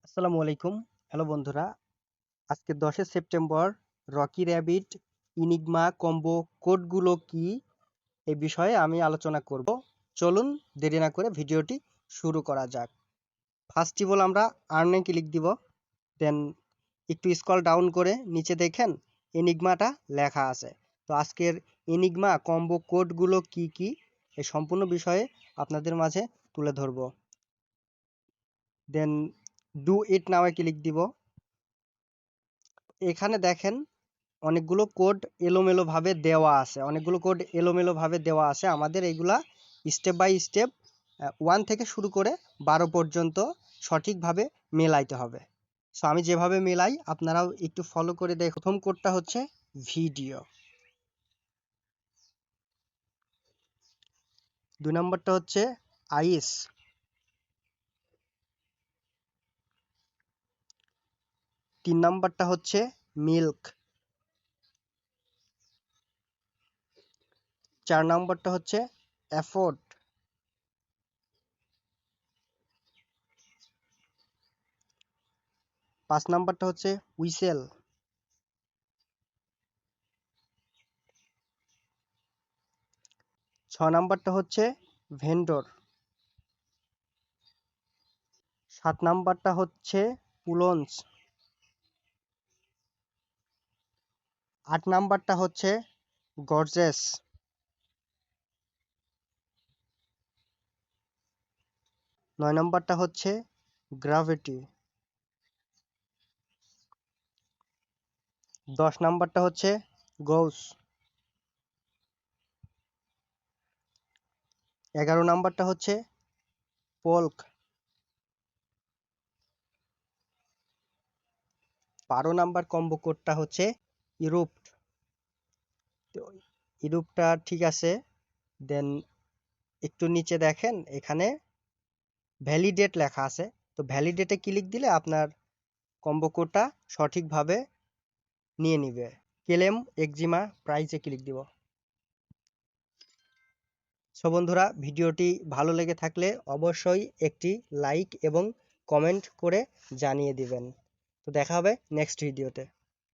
আসসালামু আলাইকুম। হ্যালো বন্ধুরা, আজকে 10 সেপ্টেম্বর রকি র‍্যাবিট ইনিগমা কম্বো কোডগুলো কি এই বিষয়ে আমি আলোচনা করব। চলুন দেরি না করে ভিডিওটি শুরু করা যাক। ফার্স্ট অফ অল আমরা আর্নে ক্লিক দিব, দেন একটু স্ক্রল ডাউন করে নিচে দেখেন এনিগমাটা লেখা আছে। তো আজকের এনিগমা কম্বো কোডগুলো কি কি এই সম্পূর্ণ বিষয়ে আপনাদের মাঝে তুলে ধরব। দেন ডু ইট নাও ক্লিক দিব। এখানে দেখেন অনেকগুলো কোড এলোমেলোভাবে দেওয়া আছে। আমাদের এইগুলা স্টেপ বাই স্টেপ 1 থেকে শুরু করে 12 পর্যন্ত সঠিকভাবে মেলাইতে হবে। সো আমি যেভাবে মেলাই আপনারাও একটু ফলো করে দেখুন। প্রথম কোডটা হচ্ছে ভিডিও, 2 নম্বরটা হচ্ছে আইস, 3 নম্বরটা হচ্ছে মিল্ক, 4 নম্বরটা হচ্ছে এফোর্ট, 5 নম্বরটা হচ্ছে হুইসেল, 6 নম্বরটা হচ্ছে ভেন্ডর, 7 নম্বরটা হচ্ছে পুলন্স, 8 নাম্বারটা হচ্ছে গর্জেস, 9 নাম্বারটা হচ্ছে গ্র্যাভিটি, 10 নাম্বারটা হচ্ছে গৌস, 11 নাম্বারটা হচ্ছে পোল্ক, 12 নাম্বার কম্বো কোডটা হচ্ছে ইউরোপ। তো ইউরোপটা ঠিক আছে। দেন একটু নিচে দেখেন এখানে ভ্যালিডেট লেখা আছে। তো ভ্যালিডেটে ক্লিক দিলে আপনার কম্বো কোডটা সঠিকভাবে নিয়ে নিবে। ক্লেম এক্সিমা প্রাইসে ক্লিক দিব। সো বন্ধুরা, ভিডিওটি ভালো লেগে থাকলে অবশ্যই একটি লাইক এবং কমেন্ট করে জানিয়ে দিবেন। তো দেখা হবে নেক্সট ভিডিওতে।